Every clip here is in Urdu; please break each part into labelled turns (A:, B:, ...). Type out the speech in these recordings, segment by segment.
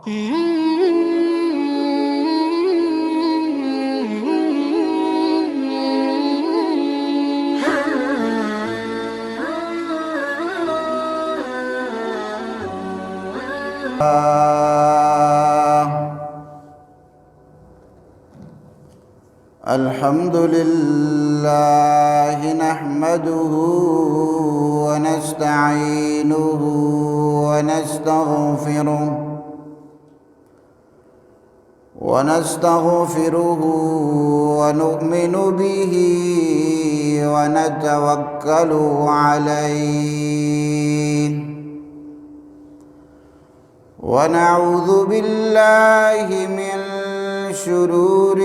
A: الحمد لله نحمده ونستعينه ونستغفره ونؤمن به ونتوكل عليه ونعوذ بالله من شرور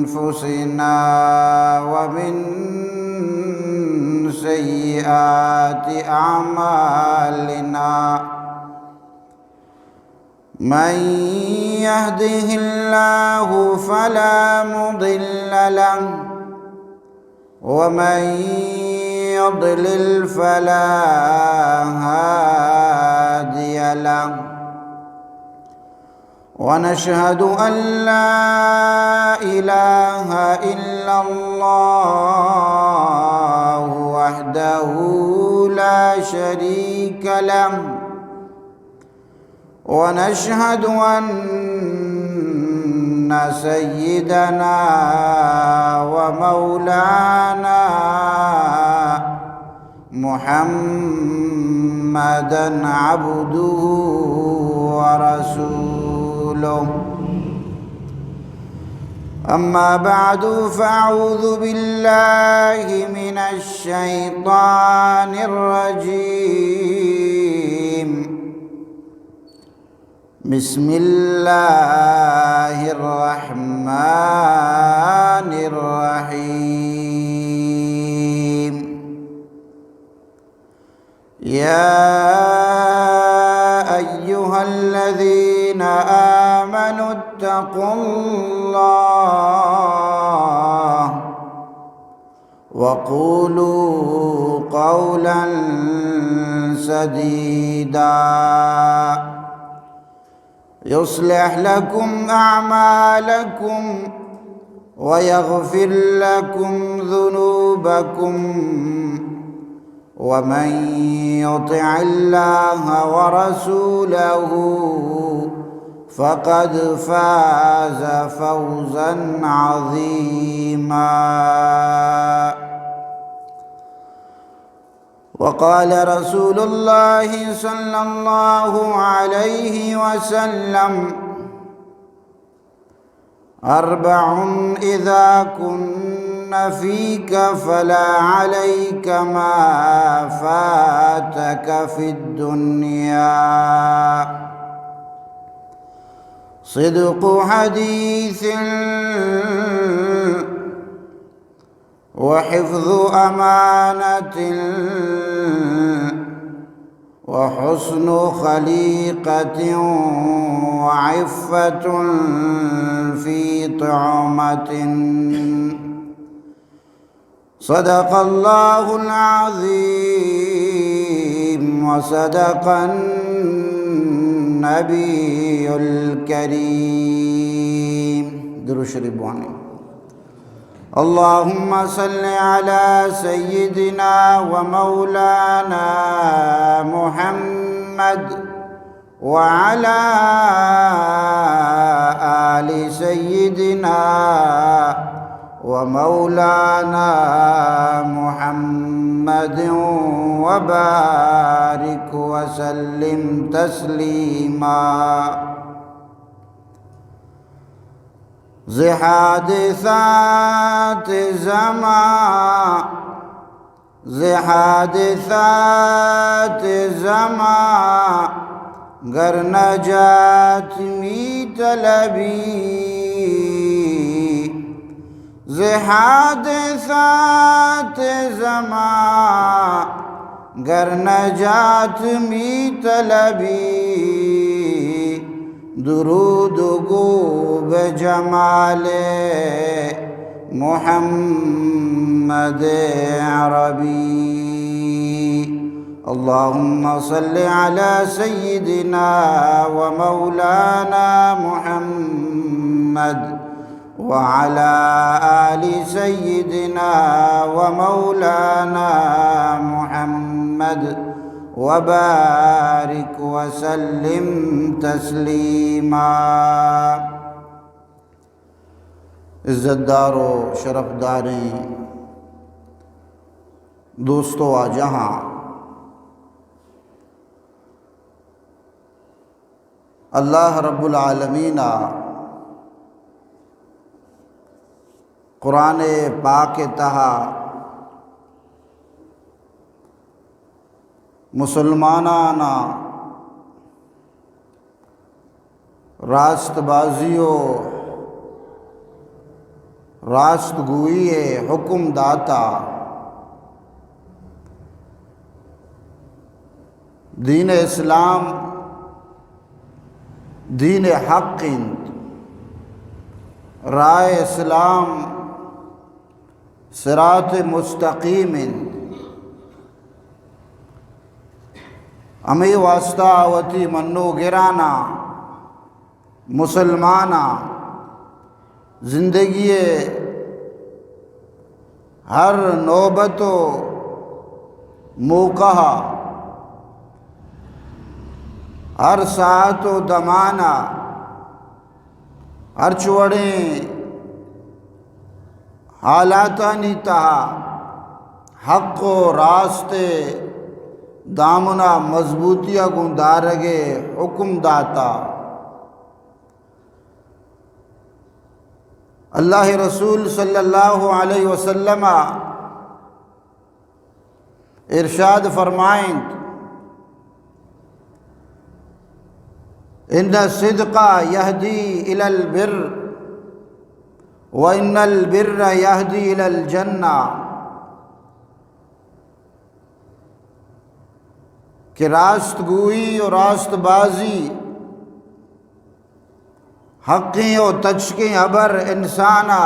A: أنفسنا ومن سيئات أعمالنا من يهده الله فلا مضل له ومن يضلل فلا هادي له ونشهد أن لا إله إلا الله وحده لا شريك له ونشهد أن سيدنا ومولانا محمدًا عبده ورسوله أما بعد فأعوذ بالله من الشيطان الرجيم بسم الله الرحمن الرحيم يا أيها الذين آمنوا اتقوا الله وقولوا قولا سديدا يصلح لكم أعمالكم ويغفر لكم ذنوبكم ومن يطع الله ورسوله فقد فاز فوزا عظيما وقال رسول الله صلى الله عليه وسلم أربع إذا كن فيك فلا عليك ما فاتك في الدنيا صدق حديث وحفظ أمانة وحسن خليقة وعفة في طعمة صدق الله العظيم وصدق النبي الكريم درود شریف بوانی اللهم صل على سيدنا ومولانا محمد وعلى آل سيدنا ومولانا محمد وبارك وسلم تسليما حادثات زمان گر نجات می طلبی حادثات زمان گر نجات می طلبی درود گو بجمال محمد عربی اللهم صل على سيدنا ومولانا محمد وعلى آل سيدنا ومولانا محمد وبارك وسلم تسلیما۔ عزت دار و شرف داریں دوستو آجہاں، اللہ رب العالمین قرآن پاک تہا مسلمانانا راست بازیو راست گوئی حکم داتا، دین اسلام دین حق، رائے اسلام صراط مستقیم، ہمیں واسطہ آوتی منو گرانا مسلمانا زندگی ہر نوبت و موقع ہر ساعت و دمانہ ہر چوڑیں حالاتانی تہا حق و راستے دامنا مضبوطیہ گندارگے حکم داتا، اللہ رسول صلی اللہ علیہ وسلم ارشاد فرمائیں، ان الصدق یہدی الی البر وان البر یہدی الی الجنہ، کہ راست گوئی اور راست بازی حقیں و تچکیں ابر انسانا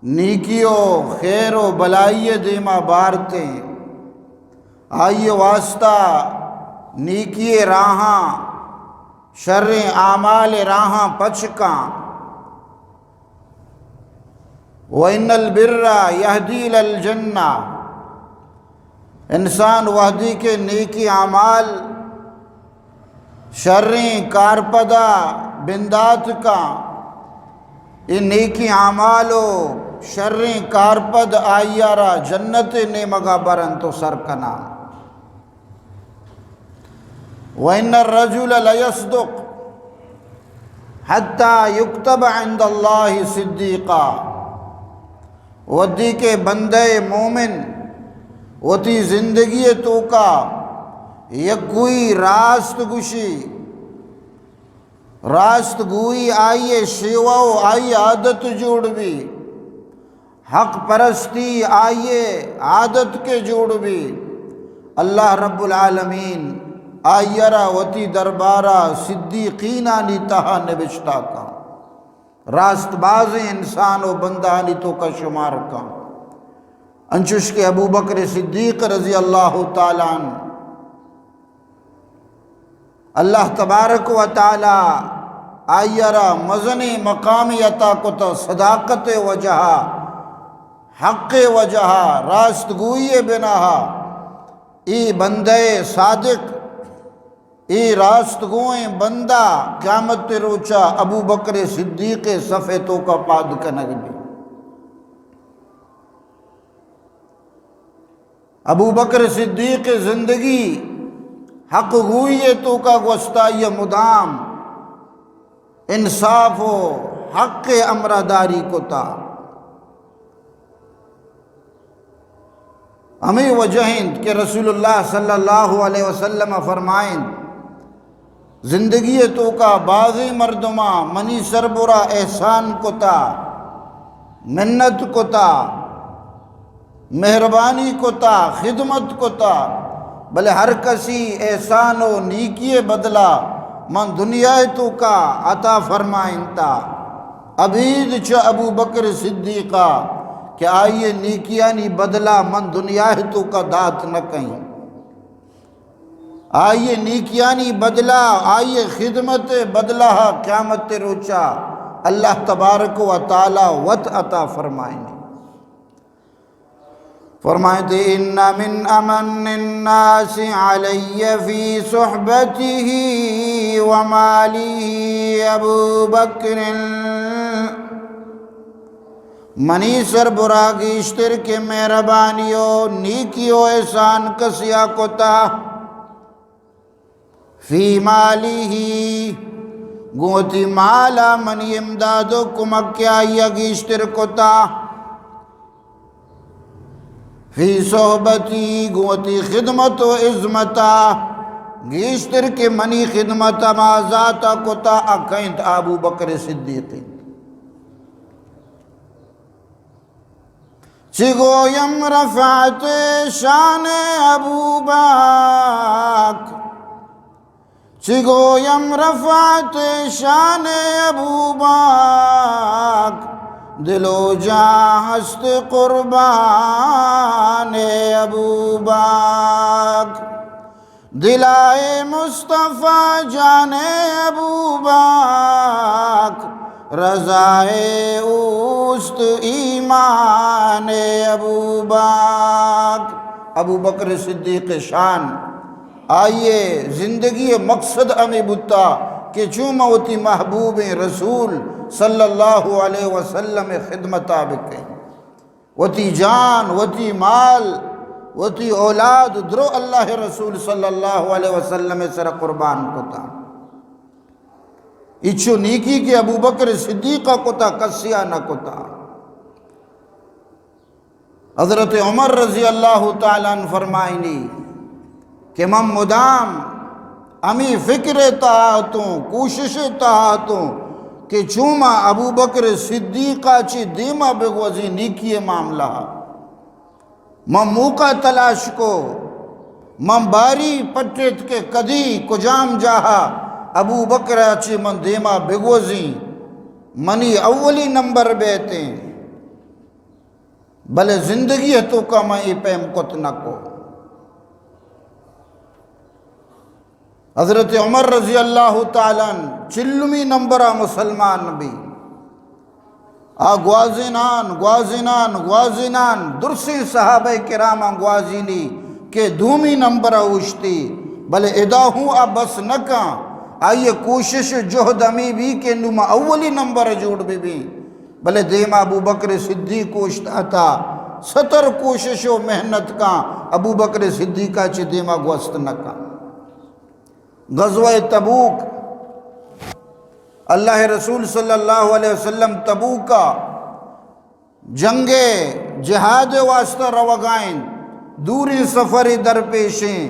A: نیکی و خیر و بلائی دیما بارتیں، آئیے واسطہ نیکی راہاں شر اعمال راہاں پچکاں، وَإِنَّ الْبِرَّ يَهْدِي إِلَى الْجَنَّةِ، انسان وحدی کے نیکی اعمال شریں کارپدہ بندات کا، ان نیکی اعمالو شریں کارپد آئیارا جنت نے مگا برن تو سرکنا، وَإِنَّ الرَّجُلَ لَيَصْدُقُ حَتَّى يُكْتَبَ عِنْدَ اللَّهِ صِدِّيقًا، ودی کے بندے مومن وتی زندگی تو کا یک کوئی راست گوشی راست گوئی آئیے شیواؤ آئیے عادت جوڑ بھی، حق پرستی آئیے عادت کے جوڑ بھی، اللہ رب العالمین آئیرا وتی دربارہ صدیقینانی تہا نبشتہ کا، راست باز انسان و بندانی تو کا شمار کا، انچوش کے ابو بکر صدیق رضی اللہ تعالیٰ عنہ اللہ تبارک و تعالی آئیرا مزنی مقامی عطا کتا، صداقت وجہ حق وجہ راست گوئی بناہا، ای بندے صادق ای راست گوئیں بندہ قیامت روچا ابو بکر صدیق صفحے تو کا پاد کنگ بھی، ابو بکر صدیق زندگی حق گوئی تو کا گوستائی مدام انصاف و حق امرداری کو تا، ہمیں وجہیں کہ رسول اللہ صلی اللہ علیہ وسلم فرمائیں، زندگی تو کا بعضی مردمہ منی سربرا احسان کو تا، منت کو تا، مہربانی کو تا، خدمت کو تا، بلے ہر کسی احسان و نیکی بدلا من دنیا تو کا عطا فرمائیں تا، ابید چا ابو بکر صدیقہ کہ آئیے نیکیانی بدلا من دنیا تو کا دات نہ کہیں، آئیے نیکیانی بدلہ، آئیے خدمت بدلہ قیامت روچا اللہ تبارک و تعالی وط عطا فرمائیں گے۔ فرمائیں تھے ان من امن الناس علی فی صحبتہ ومالہ ابو بکر منی سربراگیشتر کے مہربانیو نیکیو احسان کسیا کتا فی مالہ گوتی مالا منی امدادو کمکیا یگیشتر کتا فی صحبتی گوتی خدمت و عظمتا گیشتر کے منی خدمت ما ذاتا کتا اکینت ابو بکر صدیقی چگویم رفعت شان ابو بکر چگویم رفعت شان ابو بکر دل و جاں ہست قربان ابو بکر دلائے مصطفیٰ جان ابو بکر رضائے اوست ایمان ابو بکر ابو بکر صدیق شان آئیے زندگی مقصد ہمیں بتا کہ چوما ہوتی محبوب رسول صلی اللہ علیہ وسلم خدمت آبکیں وتی جان وتی مال وتی اولاد درو اللہ رسول صلی اللہ علیہ وسلم سر قربان کتا اچھو نیکی کہ ابو بکر صدیقہ کتا کسیا نہ کتا حضرت عمر رضی اللہ تعالیٰ عنہ فرمائنی کہ من مدام امی فکر تاہتوں کوشش تاہتوں کہ چوما ابو بکر صدیقہ چی دیما بگوزی نیکی معاملہ من موقع تلاش کو من باری پٹت کے کدی کجام جاہا ابو بکر چی من دیما بگوزی منی اولی نمبر بیتیں بلے زندگی ہے تو کا میں پیم کت نہ کو حضرت عمر رضی اللہ تعالیٰ چلمی نمبرہ مسلمان بھی گوازینان درسی صحابہ کرام گوازینی کہ دومی نمبرہ اوشتی بلے ادا ہوں اب بس نکا آئیے کوشش جہد امی بھی کہ نما اولی نمبر جوڑ بھی بلے دیما ابو بکر صدیق کوشت آتا 70 کوشش و محنت کا ابو بکر صدیقہ چی دیما گوست نکا غزوہ تبوک اللہ رسول صلی اللہ علیہ وسلم تبوکا جنگ جہاد واسطہ روگائیں دوری سفری درپیشیں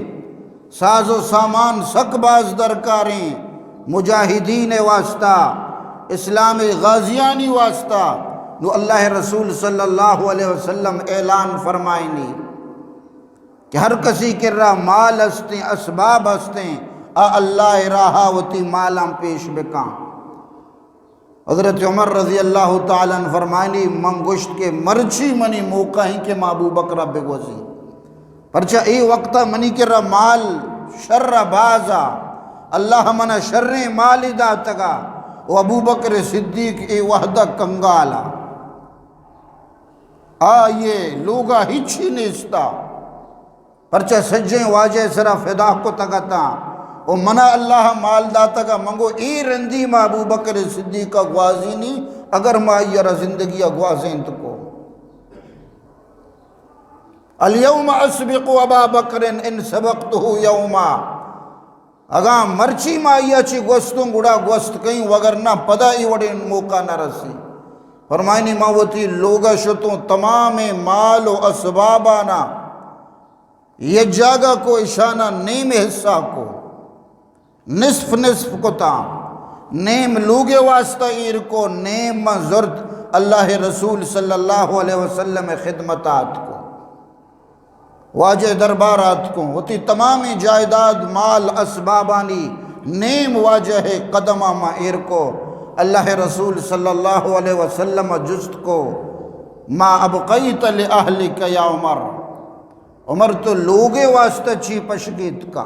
A: ساز و سامان سکباز درکاریں مجاہدین واسطہ اسلام غازیانی واسطہ نو اللہ رسول صلی اللہ علیہ وسلم اعلان فرمائنی کہ ہر کسی کر رہا مال ہستیں اسباب ہستیں اللہ راہا وتی مالام پیش بکاں حضرت عمر رضی اللہ تعالیٰ عنہ فرمائنی من گشت کے مرچی منی موقع ہی کہ ما ابو بکرہ بگوزی پرچہ ای وقتا منی کر رہا مال شر بازا اللہ منا شر مالی دا تگا و ابو بکر صدیق ای وحدہ کنگالا آئیے لوگا ہچی نیستا پرچہ سجیں واجہ سرا فدا کو تگتا و منا اللہ مال داتا گا منگو ای رندی ما ابو بکر صدیقہ گوازینی اگر ما یرا زندگی گوازین تکو الیوم اسبق ابا بکر ان سبقتہو یوما اگاں مرچی ما یا چی گوستوں گڑا گوست کہیں وگرنہ پدا ای وڑے موقع نہ رسی فرمائنی ماوتی لوگا شتوں تمام مال و اسبابانا یہ جاگا کو اشانہ نیم حصہ کو نصف نصف کو تا نیم لوگے واسطہ ایر کو نیم زرد اللہ رسول صلی اللہ علیہ وسلم خدمتات کو واجہ دربارات کو ہوتی تمامی جائیداد مال اسبابانی نیم واجہ قدمہ ما ایر کو اللہ رسول صلی اللہ علیہ وسلم جست کو ما ابقیت لأہلک یا عمر عمر تو لوگے واسطہ چی پشگیت کا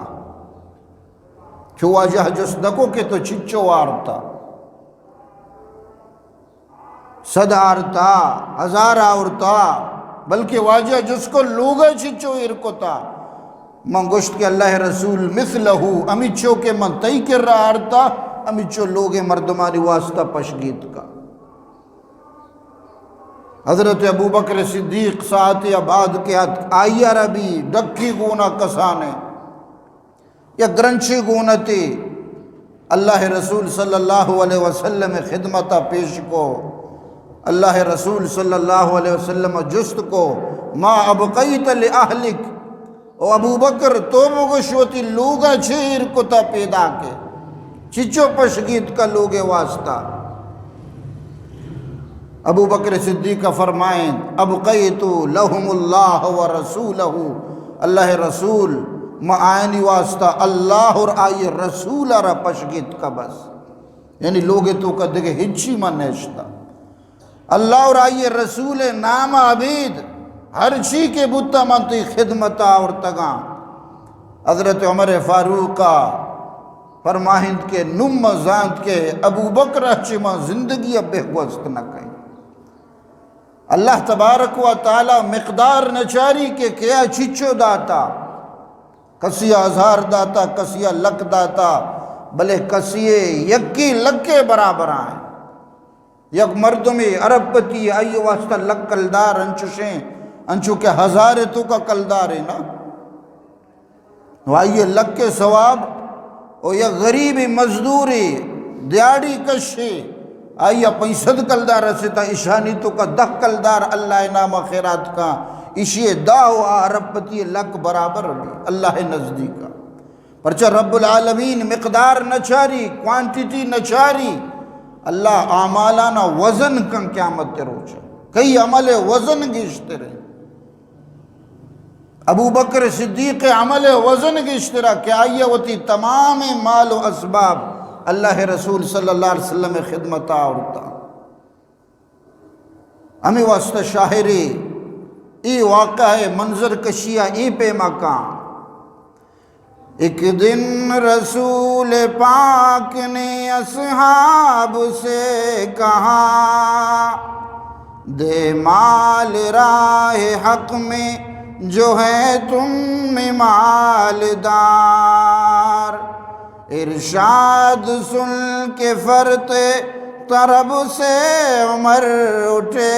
A: چو واجہ جسدکو کے تو چچو وارتا صد آرتا ہزار آورتا بلکہ واجہ جس کو لوگا چچو ارکتا من گوشت کے اللہ رسول مثلہو امیچو کے من تئی کر رہا آرتا امیچو لوگ مردمانی واسطہ پشگیت کا حضرت ابو بکر صدیق ساعت آباد کے ہاتھ آئی عربی ڈکی گونا کسانے یا گرنچی گونتی اللہ رسول صلی اللہ علیہ وسلم خدمتہ پیش کو اللہ رسول صلی اللہ علیہ وسلم جست کو ما ابقیت لأہلک او ابو بکر تو مگشوتی لوگا چھیر کتا پیدا کے چچو پشگیت کا لوگ واسطہ ابو بکر صدیقہ فرمائیں ابقیت لہم اللہ و رسولہ اللہ رسول ما آئینی واسطہ اللہ اور آئی رسول را پشگیت کا بس یعنی لوگ تو کا دیکھے ہچی ما نیشتا اللہ اور آئی رسول نام عبید ہر چی کے بتا منتی خدمتا اور تگاں حضرت عمر فاروقہ فرمائند کے نم زاند کے ابو بکر چی ما زندگی اب بہگوست نہ کہیں اللہ تبارک و تعالی مقدار نچاری کے کیا چچو داتا کسیا ہزار داتا کسیا لک داتا بلے کسیے یکی لکے برابر آئیں یک مردمی عرب پتی آئی واسطہ لک کلدار انچوشیں انچو کے ہزارے تو کا کلدارے نا آئیے لک کے ثواب اور یک غریبی مزدوری دیاڑی کشی آئیے پیسد کلدار رسیتا اشانی تو کا دہ کلدار اللہ نام خیرات کا اشیے داو عرب پتی لک برابر بھی اللہ نزدیکا پرچہ رب العالمین مقدار نچاری کوانٹیٹی نچاری اللہ اعمالانا وزن کن قیامت روچا کئی عمل وزن گشتے رہے ابو بکر صدیق عمل وزن گشتے رہا کہ آئیے ہوتی تمام مال و اسباب اللہ رسول صلی اللہ علیہ وسلم خدمتا آورتا ہمیں واسطہ شاہری ای واقع ہے منظر کشیہ ای پہ مکان ایک دن رسول پاک نے اصحاب سے کہا دے مال راہ حق میں جو ہے تم مالدار ارشاد سن کے فرط طرب سے عمر اٹھے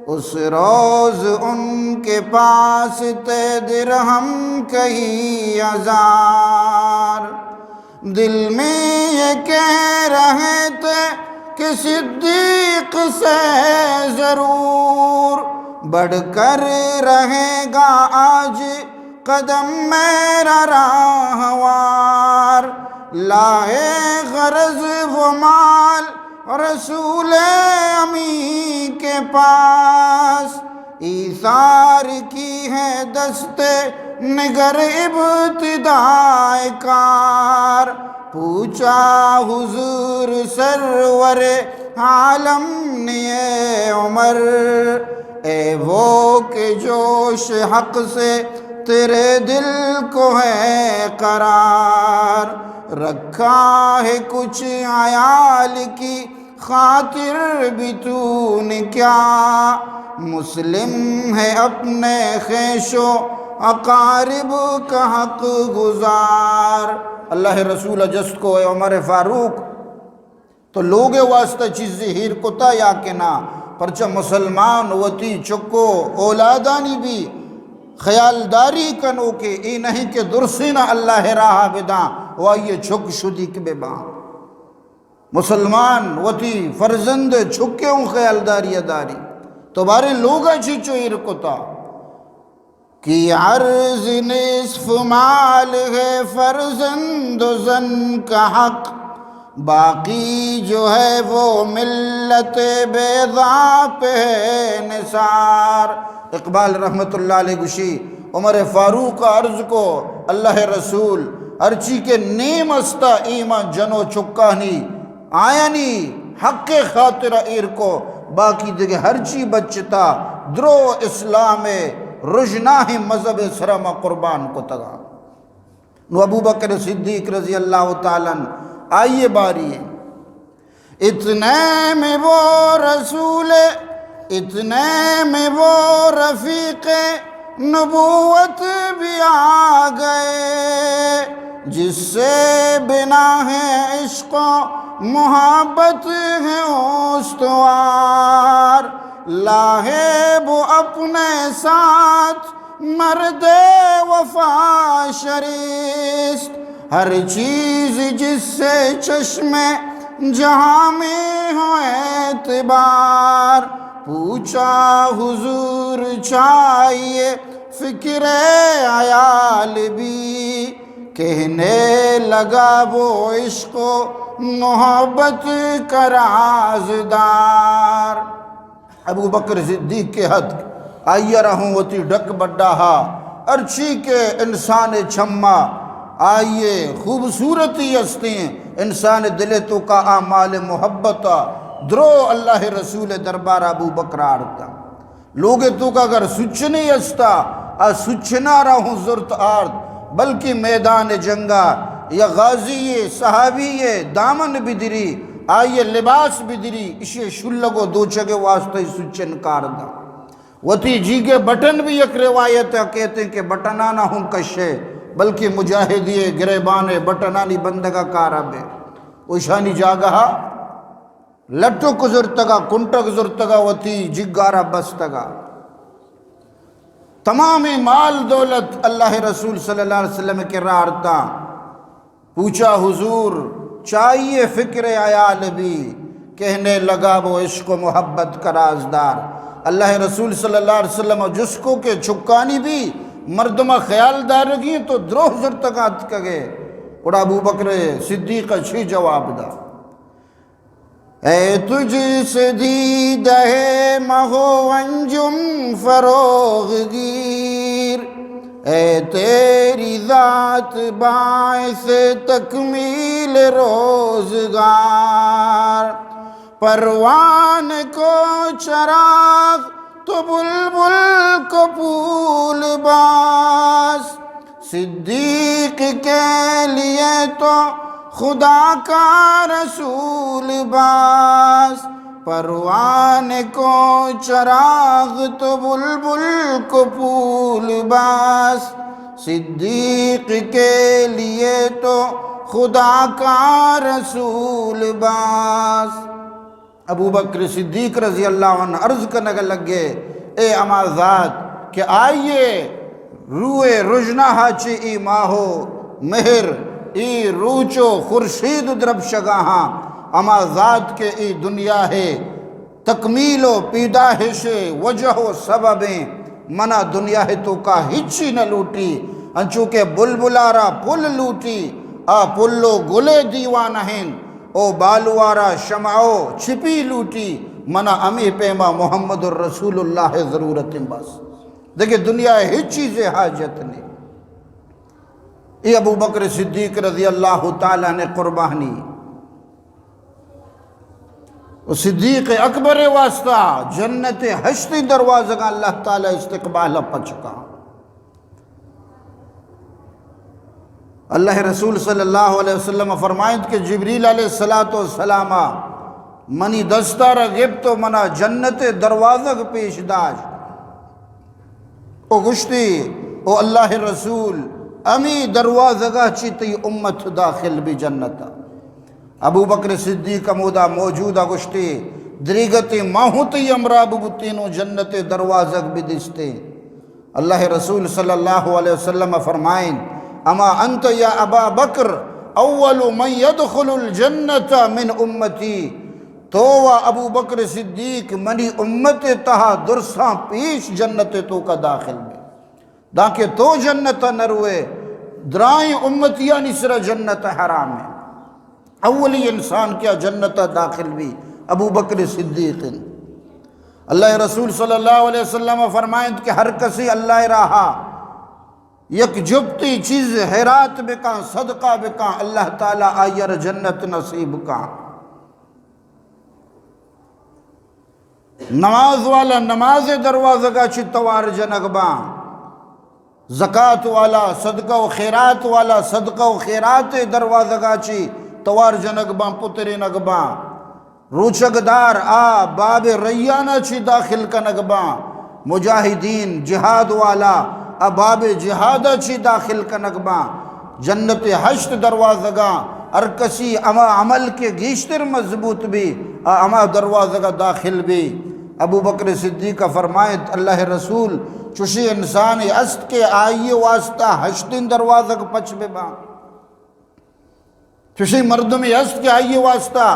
A: اس روز ان کے پاس تے درہم کئی ہزار دل میں یہ کہہ رہے تھے کہ صدیق سے ضرور بڑھ کر رہے گا آج قدم میرا راہوار لائے غرض وہ مال رسول امی کے پاس ایثار کی ہے دست نگر ابتدائے کار پوچھا حضور سرور عالم نے عمر اے وہ کہ جوش حق سے تیرے دل کو ہے قرار رکھا ہے کچھ عیال کی خاطر بھی تو نے کیا مسلم ہے اپنے خیش و اقارب کا حق گزار اللہ رسول جس کو ہے عمر فاروق تو لوگ واسطہ چیز ظہیر کو تا یا کہ نہ پرچہ مسلمان وتی چکو اولادانی بھی خیالداری کنو کہ ای نہیں کہ درسینا اللہ راہ بداں وائیے چھک شدی کے بے باں مسلمان وتی فرزند چھکے ہوں خیالداری داری تو بارے لوگا چیچو ارکتا کہ عرض نصف مال ہے فرزند و زن کا حق باقی جو ہے وہ ملت بیضا پہ نثار اقبال رحمت اللہ علیہ گشی عمر فاروق عرض کو اللہ رسول ارچی کے نیم استا ایمان جنو چکانی آیانی حق خاطر ایر کو باقی دیکھے ہرچی بچتا درو اسلام رجناہ مذہب سرما قربان کو تگا نو ابو بکر صدیق رضی اللہ تعالیٰ عنہ آئیے باری ہے، اتنے میں وہ رسول، اتنے میں وہ رفیق نبوت بھی آ گئے، جس سے بنا ہے عشق و محبت ہے استوار، لاہے وہ اپنے ساتھ مرد وفا شریست، ہر چیز جس سے چشم جہاں میں ہو اعتبار، پوچھا حضور چاہیے فکر عیال بھی، کہنے لگا وہ عشق و محبت کا رازدار۔ ابو بکر صدیق کے حد آئیے رہوں وتی ڈک بڈا ہا ارچی کے انسان چھما، آئیے خوبصورتی ہستیں انسان دل تو کا اعمال محبتا، درو اللہ رسول دربار ابو بکر آرتا، لوگ تو کا اگر سچ نہیں ہستا سچنا رہوں زرت آرد، بلکہ میدان جنگا یا غازی صحابی دامن بدری آئیے لباس بدری اسے شلگو دو چگے واسطے سچن کاردا، وتی جی کے بٹن بھی ایک روایت ہے، کہتے ہیں کہ بٹنانا ہوں کشے بلکہ مجاہدی گریبان بٹنانی بندگا کارابے، وشانی جاگہا لٹو کزرتگا کنٹک زرتگا وتی جگارہ بستگا، تمام مال دولت اللہ رسول صلی اللہ علیہ وسلم کے رارتا، پوچھا حضور چاہیے فکر عیال بھی، کہنے لگا وہ عشق و محبت کا رازدار، اللہ رسول صلی اللہ علیہ وسلم جس کو کہ چھکانی بھی مردمہ خیال دارگی تو دروح زرتگات کگے، اور ابو بکر صدیق اچھی جواب دا، اے تجھ سے دیدہ مہو انجم فروغ گیر، اے تیری ذات باعث تکمیل روزگار، پروان کو چراغ تو بلبل کو پھول باز، صدیق کے لیے تو خدا کا رسول باز، پروان کو چراغ تو بلبل کو پھول باز، صدیق کے لیے تو خدا کا رسول باز۔ ابو بکر صدیق رضی اللہ عنہ عرض کرنے لگے، اے اما ذات کہ آئیے روئے رجنا ہاچی ای ماہو مہر ای روچو خورشید درب شگاہاں، اما ذات کے ای دنیا ہے تکمیل و پیدائش وجہ و سببیں، منا دنیا ہے تو کا ہچی نہ لوٹی، انچوکہ بلبلارا پل لوٹی آ پلو گلے دیوان ہیں، او بالوارا شمعو چھپی لوٹی، منا امی پیما محمد الرسول اللہ ضرورت بس، دیکھیں دنیا ہے ہچ چیز حاجت نہیں۔ یہ ابو بکر صدیق رضی اللہ تعالیٰ نے قربانی، صدیق اکبر واسطہ جنت ہشتی دروازہ کا اللہ تعالیٰ استقبال پچکا، اللہ رسول صلی اللہ علیہ وسلم فرمائیں کہ جبریل علیہ السلام منی دستار غبت منا جنت دروازہ پیش داش، او گشتی او اللہ رسول امی دروازہ چیتی امت داخل بھی جنتا، ابو بکر صدیق مودا موجودہ گشتی دریگتی ماہوتی امراب بتینو جنت دروازہ بھی دستے، اللہ رسول صلی اللہ علیہ وسلم فرمائیں اما انت یا ابا بکر اول من يدخل الجنت من امتی، تو ابو بکر صدیق منی امت تہا درساں پیش جنت تو کا داخل میں، داکہ تو جنت نروے درائیں امتیاں نسر جنت حرام ہے، اولی انسان کیا جنت داخل بھی ابو بکر صدیق، اللہ رسول صلی اللہ علیہ وسلم فرمائیں کہ ہر کسی اللہ رہا یک جبتی چیز حیرات بکاں صدقہ بکاں اللہ تعالیٰ آئیر جنت نصیب کاں، نماز والا نماز دروازہ کا چی توار جنگ باں، زکات والا صدقہ و خیرات والا صدقہ و خیرات دروازہ گاچی توار جنگباں پتر نگباں روچگدار آ باب ریانہ چی داخل کا نگباں مجاہدین جہاد والا باب جہادہ چی داخل کا نگباں جنت حشت دروازگاں ہر کسی اما عمل کے گیشتر مضبوط بھی اما دروازگاں داخل بھی ابو بکر صدیق کا فرمایت اللہ رسول چوشی انسان است کے آئیے واسطہ حشتین دروازگ پچ بے باں چوشی مردمی است کے آئیے واسطہ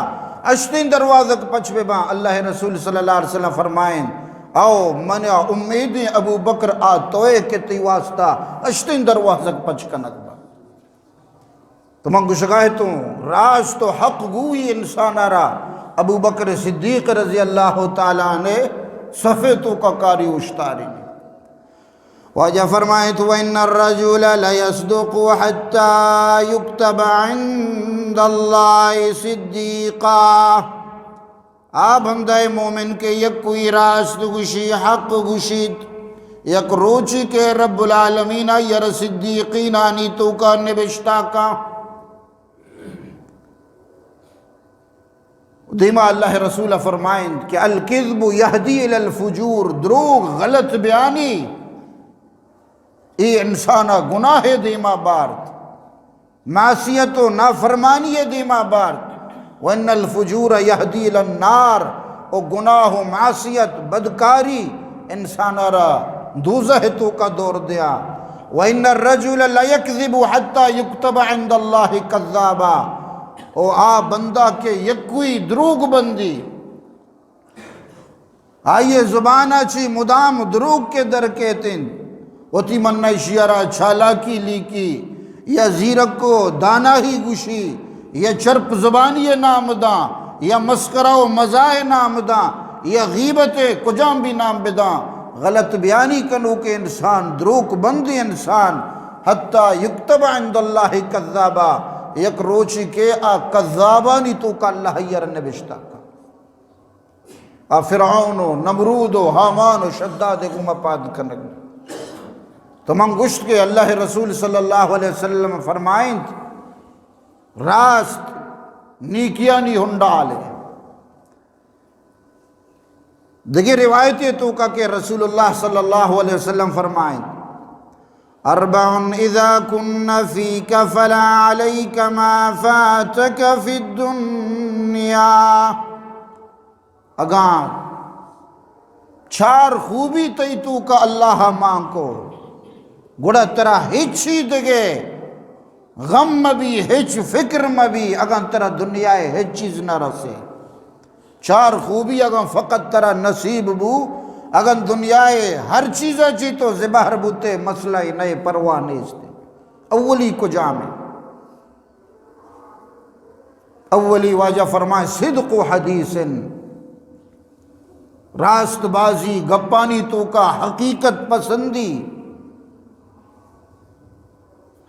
A: حشتین دروازگ پچ بے باں اللہ رسول صلی اللہ علیہ وسلم فرمائیں او منع امیدیں ابو بکر آتوئے کے تی واسطہ حشتین دروازگ پچ کنک باں تو من گشگاہتوں راز تو حق گوئی انسان آرہ ابو بکر صدیق رضی اللہ تعالیٰ نے صفیتوں کا کاری اشتاری نے واجہ فرمائے تو وَإِنَّ الرَّجُولَ لَيَصْدُقُ حَتَّى يُكْتَبَ عِنْدَ اللَّهِ صِدِّيقًا آپ ہمدہ مومن کے یک کوئی راست گوشی حق گوشید یک روچی کے رب العالمین یر صدیقین آنی تو کا نبشتہ کا دیما اللہ رسول فرمائیں کہ الکذب یہدی الی الفجور دروغ غلط بیانی ای انسانہ گناہ دیما بارد معصیت و نافرمانی دیما بارد وَإِنَّ الْفُجُورَ يَهْدِي إِلَى النَّارِ او گناہ و معصیت بدکاری انسانہ را دوزہ تو کا دور دیا وَإِنَّ الرَّجُلَ لَيَكْذِبُ حَتَّى يُكْتَبَ عِنْدَ اللَّهِ كَذَّابًا او بندہ کے یکوئی دروغ بندی آئیے زبانہ چی مدام دروغ کے در کہتیں وطی منہ شیارہ چھالاکی لیکی یا زیرک کو دانا ہی گوشی یا چرپ زبانی نام داں یا مسکرہ و مزاح نام داں یا غیبت کجام بھی نام بداں غلط بیانی کنو کے انسان دروغ بندی انسان حتیٰ یکتب عند اللہ کذابا یک روچی کے کذابانی تو کا اللہ یر نبشتہ کا فرعون و نمرود و حامان و شداد گمہ پاد کنگ تو من گشت کے اللہ رسول صلی اللہ علیہ وسلم فرمائیں راست نیکیاں نی ہنڈالے دیکھیں روایتی تو کا کہ رسول اللہ صلی اللہ علیہ وسلم فرمائیں اربع اذا کن فیک فلا علیک ما فاتک فی الدنیا اگاں چھار خوبی تی تو کا اللہ ماں کو گڑا ترا ہچی دگے غم مبی ہچ فکر مبی اگاں ترا دنیا ہچ چیز نہ رسے چار خوبی اگاں فقط ترا نصیب بو اگاں دنیا ہر چیزہ چی تو زبہر بوتے مسئلہ نئے پرواہ نیستے اولی کو جامع اولی واجہ فرمائے صدق و حدیث راست بازی گپانی تو کا حقیقت پسندی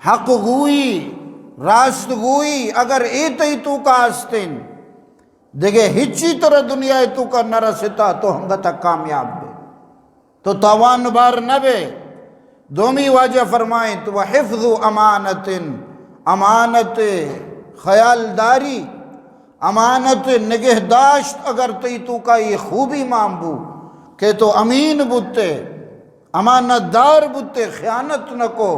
A: حق گوئی راست گوئی اگر ایتی تو کا آستین دیکھے ہچی طرح دنیا تو کا نہ رستا تو ہنگا تک کامیاب بے تو تاوان بار نہ بے دومی واجہ فرمائیں تو حفظ امانت امانت خیالداری امانت نگہداشت اگر تو کا یہ خوبی مامبو کہ تو امین بوتے امانت دار بوتے خیانت نہ کو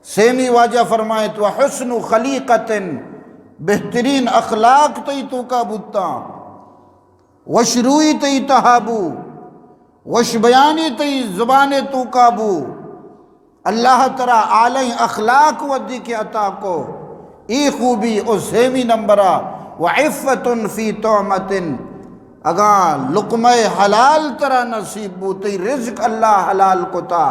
A: سیمی واجہ فرمائے تو حسن خلیقت بہترین اخلاق تو کا بوتا وشروئی تہابو وش بیانی زبان تو کابو اللہ ترا عالی اخلاق ودی کے عطا کو ای خوبی او سیمی نمبرہ وعفت فی طعمت اگاں لقمہ حلال ترا نصیب بوتی رزق اللہ حلال کو تا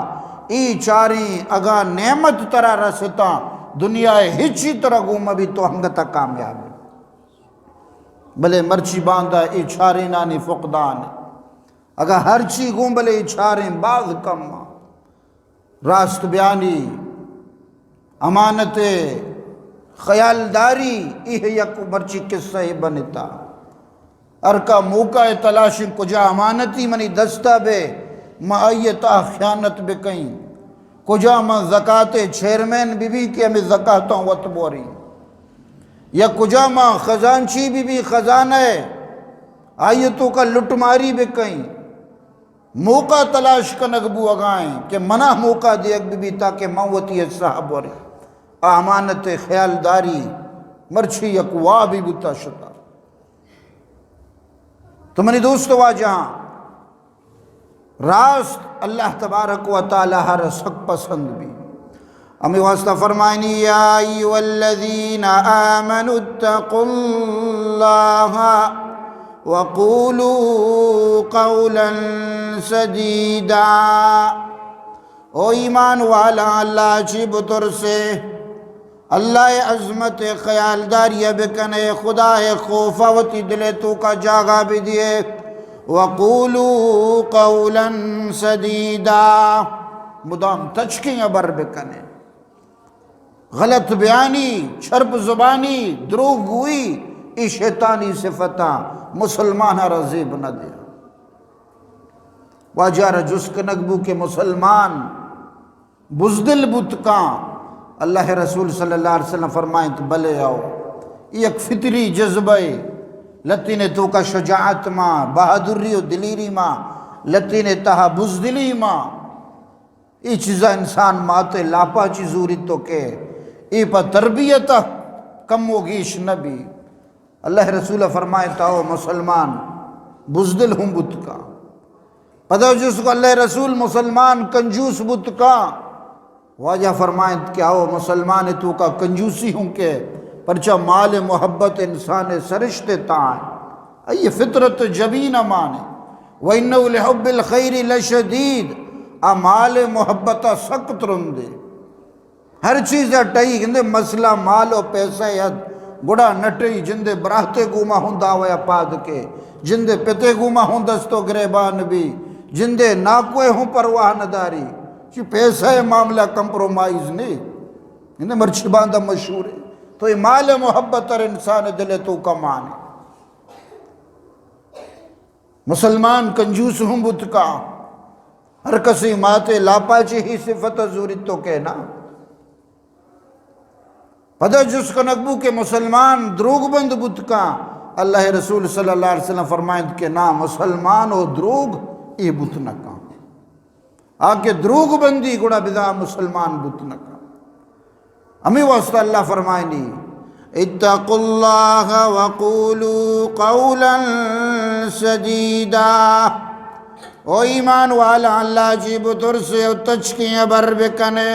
A: ای چاری اگاں نعمت ترا رستا دنیا ہچی طرح گوم بھی تو ہنگتا کامیاب بلے مرچی باندھا ای چاری نانی فقدان اگر ہر چی گوم بلے ای چاریں بعض کم راست بیانی امانت خیالداری ایہ یک مرچی قصہ بنتا ارکا موقع تلاشن کجا امانتی منی دستا بے معیتا خیانت بے کہیں کجا میں زکاة چیئرمین بی بی کے ہمیں زکاتوں وط بوری یا کجا میں خزانچی بی بی خزانہ آیتوں کا لٹماری بے کہیں موقع تلاش کا نگبو اگائیں کہ منع موقع دے بی بی تاکہ موتی صاحب وری امانت خیالداری مرچھی یکوا بھی بتا شتا تو منی دوست واجہاں راست اللہ تبارک و تعالی ہر سک پسند بھی ہمیں واسطہ فرمائنی یا ایوہ الذین آمنوا اتقوا اللہ وقولوا قولا سدیدا او ایمان والا اللہ چی بطر سے اللہ عظمت خیالداری بکنے خدا خوفاوتی دلے تو کا جاگا بھی دیے وقولوا قولا سدیدا مدام تچکیں ابر بکنے غلط بیانی چھرپ زبانی دروغ گوئی ای شیطانی صفتاں مسلمان رضیب نہ دیا واجہ رجسک نگبو کے مسلمان بزدل بتکاں اللہ رسول صلی اللہ علیہ وسلم فرمائیں تو بلے آؤ یہ ایک فطری جذبہ لتی نے تو کا شجاعت ماں بہادری و دلیری ماں لتی نے تہا بزدلی ماں یہ چیزا انسان ماتے لاپا چیزوری تو کہ ای پا تربیت کم و گیش نبی اللہ رسول فرمائے تاؤ مسلمان بزدل ہوں بتکا پتہ جس کو اللہ رسول مسلمان کنجوس بتکا واجہ فرمائیں کہ آؤ مسلمان تو کا کنجوسی ہوں کہ پرچہ مال محبت انسان سرشتے تائیں ای فطرت جبین مانے وَإِنَّهُ لِحُبِّ الْخَيْرِ لَشَدِيد مال محبت سخت رندے ہر چیز اٹھائی گندے مسئلہ مال و پیسہ ید گڑا نٹی جندے براہتے گوما ہوں داویا پاد کے جندے پتے گوما ہوں دستو گریبان بھی جندے ناکوے ہوں پرواہ نداری چی پیسہ معاملہ کمپرومائز نہیں انہیں مرچی باندھا مشہور ہے تو یہ مال محبت اور انسان دلے تو کمان ہے مسلمان کنجوس ہوں بتکا ہر کسی ماتے لاپا چی ہی صفت زوری تو کہنا پدہ جس کا نقبو کے مسلمان دروگ بند بتکا اللہ رسول صلی اللہ علیہ وسلم فرمائیں کہ نا مسلمان و دروگ ای بتنکا آکے دروگ بندی گڑا بدا مسلمان بتنکا ہمیں واسطہ اللہ فرمائنی اتقوا اللہ وقولوا قولا سدیدا او ایمان والا اللہ جی بطر سے تچکیاں بر بکنے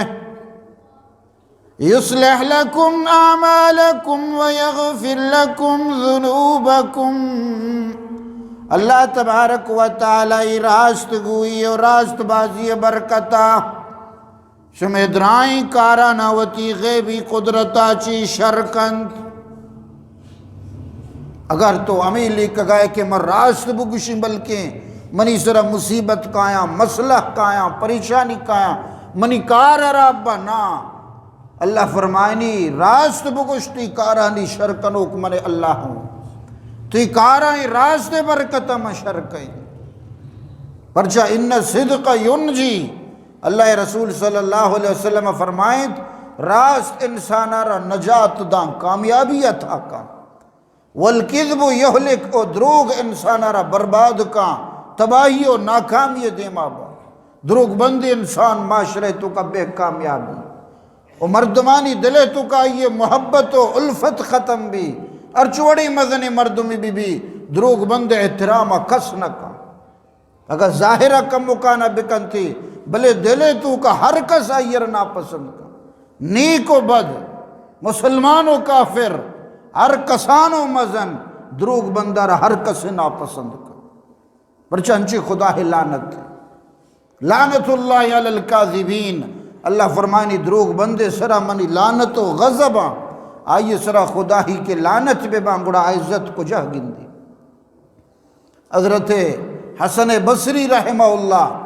A: یصلح لکم اعمالکم ویغفر لکم ذنوبکم اللہ تبارک و تعالی راست گوئی اور راست بازی برکتا شمیدرائیں کارا ناوتی غیبی قدرتا چی شرکند اگر تو ہمیں لکھ گئے کہ میں راست بگشی بلکہ منی سرا مصیبت کایا مسئلہ کایا پریشانی کایا منی کار رابا نا اللہ فرمائنی راست بگشتی کارانی شرکنوک من اللہ ہوں تو یہ کارانی راست برکتا میں شرکیں پرچہ ان صدق ینجی اللہ رسول صلی اللہ علیہ وسلم فرمائیں راست انسانا را نجات دان کامیابی عطا کا والکذب یہلک او دروغ انسانا را برباد کا تباہی و ناکامی دیما با دروغ بندی انسان معاشرے تو کا بے کامیابی و مردمانی دلے تو کا یہ محبت و الفت ختم بھی ارچوڑی مزنی مردمی بھی دروغ بند احترام کس نہ کا اگر ظاہرہ کم مکانہ بکن تھی بلے دلے تو کا ہر کس آئیر ناپسند کا نیک و بد مسلمان و کافر ہر کسان و مزن دروغ بندر ہر کس ناپسند کا پرچنچی خدا ہی لعنت لعنت اللہ علی الکاذبین اللہ فرمانی دروغ بندے سرا منی لعنت و غضب آئیے سرا خدا ہی کے لعنت بے بانگڑا عزت کو جہ گندی حضرت حسن بصری رحمہ اللہ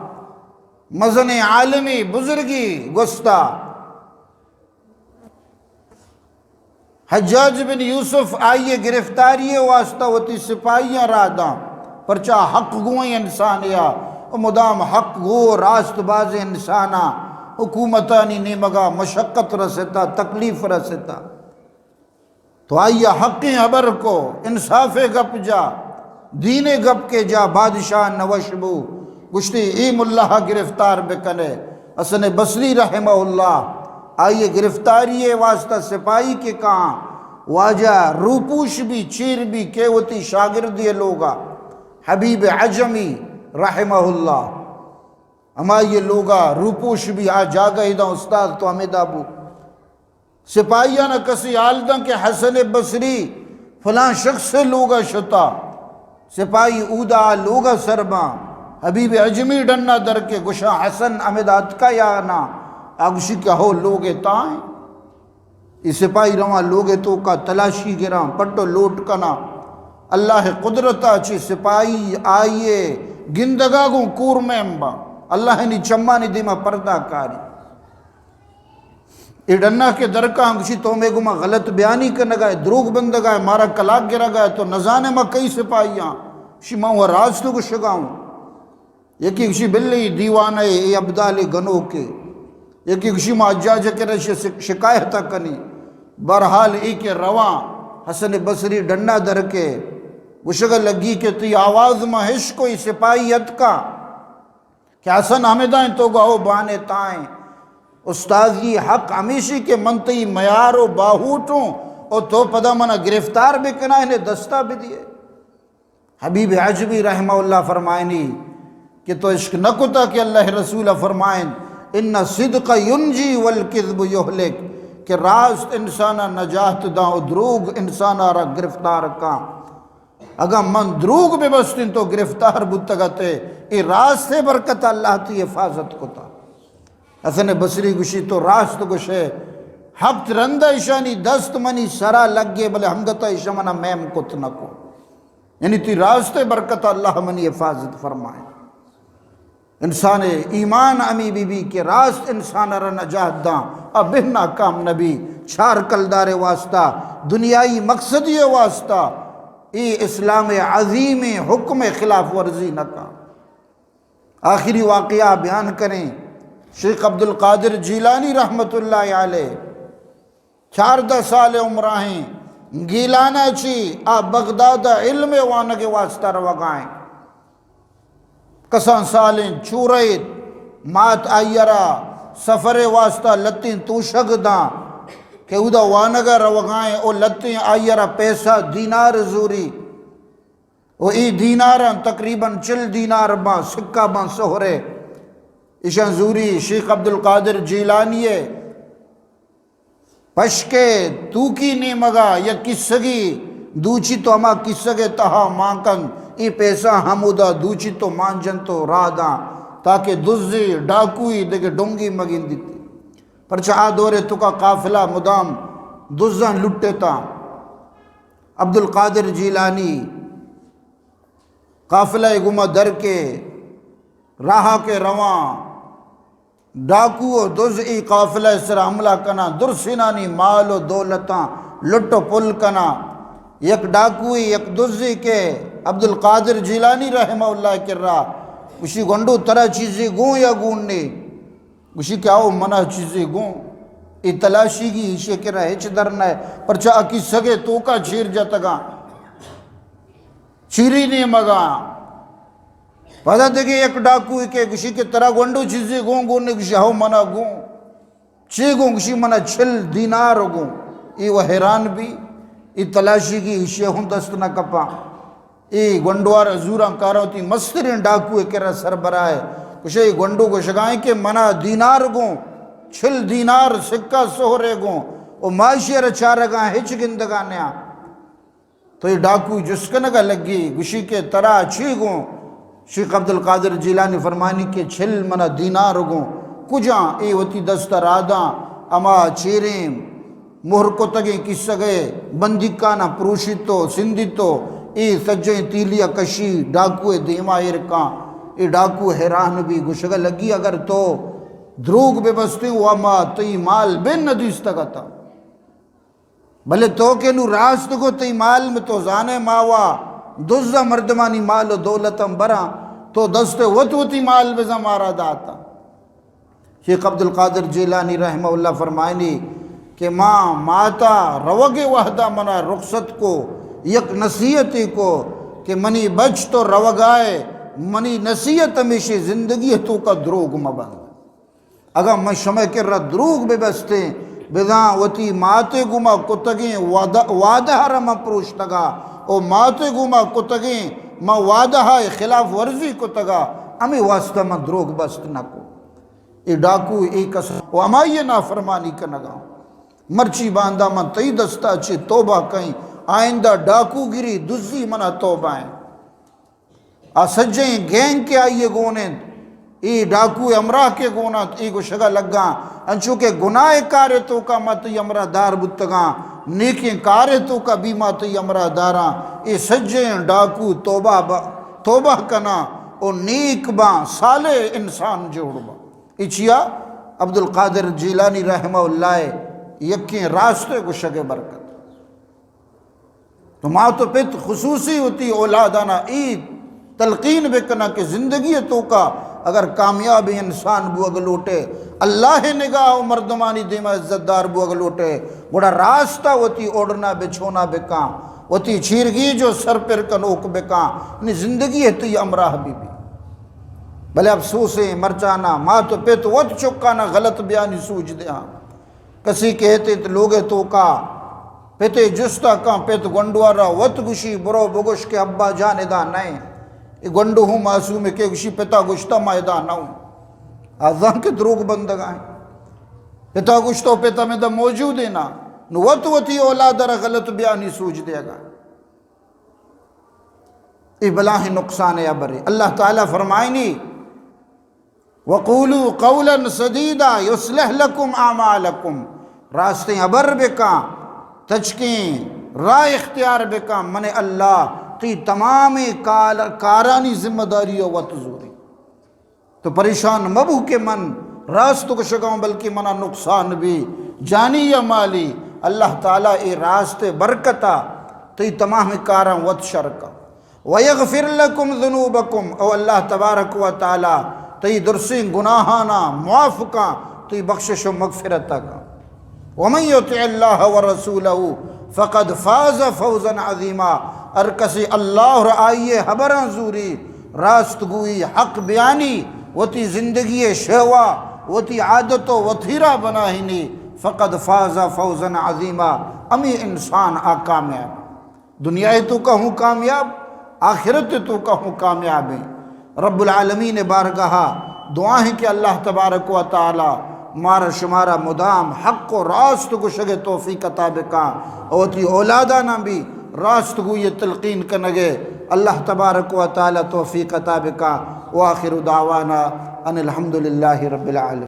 A: مزن عالمی بزرگی گستا حجاج بن یوسف آئیے گرفتاری واسطہ ہوتی سپاہیاں راداں پرچہ حق گوئیں انسانیہ مدام حق گو راست باز انسانا حکومتانی نیمگا مشقت رسیتا تکلیف رسیتا تو آئیے حق حبر کو انصاف گپ جا دین گپ کے جا بادشاہ نوشبو گشتی ایم اللہ گرفتار بکنے حسن بصری رحمہ اللہ آئیے گرفتاری واسطہ سپاہی کے کہاں واجہ روپوش بھی چیر بھی کیوتی شاگردی لوگا حبیب عجمی رحمہ اللہ اما یہ لوگا روپوش بھی آ جاگا ہی دا استاد تو ہمیں دابو سپاہیاں نہ کسی آلدہ کہ حسن بصری فلاں شخص سے لوگا شتا سپاہی اودا لوگا سرباں حبیب عجمی ڈننا در کے گشا حسن امداد کا یا نا آگوشی کیا ہو لوگے تائیں اس سپاہی رواں لوگے تو کا تلاشی گراں پٹو لوٹ کنا اللہ قدرتا چی سپاہی آئیے گندگا گوں کور میں امبا اللہ نے چمہ نے دیما پردہ کاری ایڈنا کے درکاں گوشی تو میں گما غلط بیانی کرنے گئے دروگ بندگا ہے مارا کلاک گرا گئے تو نزانے میں کئی سپاہیاں شی ماں وہ راز تو گوشگاؤں یکی گوشی بلی دیوانے ای عبدال گنو کے یکی گوشی ماں اجاج کے رشی شکایتہ کنی برحال ای کے رواں حسن بصری ڈنڈا در کے گوشگا لگی کہ تی آواز میں حش کوئی سپاہیت کا کہ حسن حمدائیں تو گاہو بانے تائیں استاذی حق ہمیشی کے منطقی میارو باہوٹوں اور تو پدا منا گرفتار بھی کنا انہیں دستہ بھی دیے حبیب عجبی رحمہ اللہ فرمائنی کہ تو عشق نہ کتا کہ اللہ رسول فرمائیں ان صدق ینجی والکذب یہلک کہ راست انسانا نجات دا دروگ انسانا را گرفتار کا اگر من دروگ بے بستن تو گرفتار بتگتے ای راست سے برکت اللہ تی حفاظت کتا حسن بصری گوشی تو راست گوشے حق رندہ ایشانی دست منی سرا لگ گے بلے ہمگتا ایشا منا میم کت نکو یعنی تی راست برکت اللہ منی حفاظت فرمائے انسان ایمان امی بی بی کے راست انسان را نجات داں اب بہنا کام نبی چھار کلدار واسطہ دنیای مقصدی واسطہ ای اسلام عظیم حکم خلاف ورزی نہ کا آخری واقعہ بیان کریں شیخ عبد القادر جیلانی رحمت اللہ علیہ 14 سال عمرہیں گیلانا چی آ بغداد علم وانگے واسطہ روگائیں کسان سالیں چوریت مات آئیرا سفر واسطہ لتیں توشگ داں کہ اودا وانگا روگائیں او لتیں آئیرا پیسہ دینار زوری او ای دیناراں تقریباً 40 دینار باں سکہ باں سہرے ایشان زوری شیخ عبد القادر جیلانی پشکے تو کی نیمگا یا کسگی دوچی تو ہما کسگے تہا مانکن ای پیسہ ہمودا دوچی تو مانجن تو راداں تاکہ دزی ڈاکوئی دیکھے ڈونگی مگین دیتی پرچہ آدورے تو کا قافلہ مدام دزن لٹے تا عبد القادر جیلانی قافلہ گمہ در کے راہا کے رواں ڈاکو و دز ای قافلہ سر حملہ کنا درسنانی مال و دولتاں لٹو پل کنا یک ڈاکوی یک دزی کے عبد القادر جیلانی رحمہ اللہ کر رہا گوشی گنڈو طرح چیزیں گوں یا گوننے گوشی کیا ہو منع چیزیں گوں ای تلاشی گی ایشے کر رہا ہچ درنا ہے پرچہ اکی سگے تو کا چیر جاتا چیری نہیں مگا پتا دیکھے ایک ڈاکوی کے گوشی کے طرح گنڈو چیزیں گوں گونے گوشی ہو منع گوں چی گوں گوشی منع 6 دینار گوں ای وہ حیران بھی ای تلاشی گی ایشے ہوں دست نہ کپا ای گنڈوار ازوراں کارا ہوتی مسترین ڈاکوی کرا سربراہ کچھ ای گنڈو کو شگائیں کہ منع دینار گوں 6 دینار سکہ سہرے گوں او معاشی رچارگاں ہچ گندگانیاں تو یہ ڈاکوی جسکنگا لگی گوشی کے طرح چی گوں شیخ عبد القادر جیلانی فرمانی کے 6 منع دینار گوں کجاں ای وتی دست راداں اما چیریں مہر کو تگیں کس سگے بندکانا پروشیتو سندھیتو ای سجیں تیلیا کشی ڈاکوے دیما ارکاں ای ڈاکو حیران بھی گشگا لگی اگر تو دروگ بے بستی ہوا ما تی مال بین ندیس تگتا بھلے تو کہ نو راست کو تی مال میں تو زانے ماوا دوزہ مردمانی مال و دولتم برا تو دست وطوتی مال بزا مارا داتا شیخ عبد القادر جیلانی رحمہ اللہ فرمائنی کہ ماں ماتا روگ وحدہ منا رخصت کو یک نصیحتی کو کہ منی بچ تو روگائے منی نصیحت ہمیشہ زندگی تو کا دروگ مبند اگر میں شمع کے رد دروگ بے بستے بداں وتی ماتے گما کتگیں وعدہ رم پروشتگا او ماتے گما کتگیں ما وعدہ خلاف ورزی کتگا ہمیں واسطہ میں دروگ بست نہ کو اے ڈاکو اے کسر و امائی نافرمانی کنگا مرچی باندھا من تی دستا چے توبہ کہیں آئندہ ڈاکو گری دزی منا توبہ ہیں سجیں گینگ کے آئیے گونے ای ڈاکو امرہ کے گونا ای کو شگا لگا انچو کہ گناہ کارے تو کا مت امرہ دار بتگا نیکیں کارے تو کا بیمہ تی امرہ دارا ای سجیں ڈاکو توبہ کنا او نیک با سالے انسان جوڑ با اچیا عبد القادر جیلانی رحمہ اللہ یکیں راستے کو شگے برکت تو ماں تو پت خصوصی ہوتی اولادانا عید تلقین بکنا کہ زندگی تو کا اگر کامیاب انسان بو اگلوٹے اللہ نگاہ و مردمانی دیما عزت دار بو اگلوٹے بڑا راستہ ہوتی اوڑنا بچھونا بکا ہوتی چھیرگی جو سر پر کنوک بکا انہیں زندگی ہے تو یہ امراہ بی بی بھلے افسوسیں مرچانا ماں تو پت وط چکانا غلط بیانی سوچ دیا کسی کہتے لوگے تو کا پیتے جستا کان پیت گنڈوارا وط گوشی برو بگوش کے ابا جانے دا نئے گنڈو ہوں معصوم کے گوشی پیتا گوشتا مائدہ نہ ہوں آزان کے دروگ بندگاں پیتا گوشتا پیتا میں دا موجود ہے نا وط وطی اولادر غلط بیانی سوچ دے گا ای بلاہ نقصان یا برے اللہ تعالیٰ فرمائنی وَقُولُوا قَوْلًا سَدِيدًا يُصْلِحْ لَكُمْ أَعْمَالَكُمْ راستیں ابر بکا تچکیں راہ اختیار بکا من اللہ تی تمام کارانی ذمہ داری و تزوری تو پریشان مبو کے من راست کو شگاؤں بلکہ منا نقصان بھی جانی یا مالی اللہ تعالیٰ اے راستے برکتا تی تمام کاران وط شرکا وَيَغْفِرْ لَكُمْ ذُنُوبَكُمْ او اللہ تبارک و تعالیٰ تی درسیں گناہانا معافقا تی بخشش و مغفرتا کا وَمَنْ يُطِعِ اللَّهَ وَرَسُولَهُ فَقَدْ فَازَ فَوْزًا عَظِيمًا ار کسی اللہ اور آئیے حبران زوری راست گوئی حق بیانی وتی زندگی شہوہ وتی عادت و وطیرہ بناہنی فقد فاز فوزا عظیما امی انسان کامیاب دنیا تو کا ہوں کامیاب آخرت تو کا ہوں کامیاب ہیں رب العالمین بارگاہ دعائیں کہ اللہ تبارک و تعالی مارا شمارا مدام حق و راست کو شگے توفیق عطا بکا اوتی اولادانا بھی راست کو یہ تلقین کنگے اللہ تبارک و تعالی توفیق عطا بکا وآخر دعوانا ان الحمدللہ رب العالمین.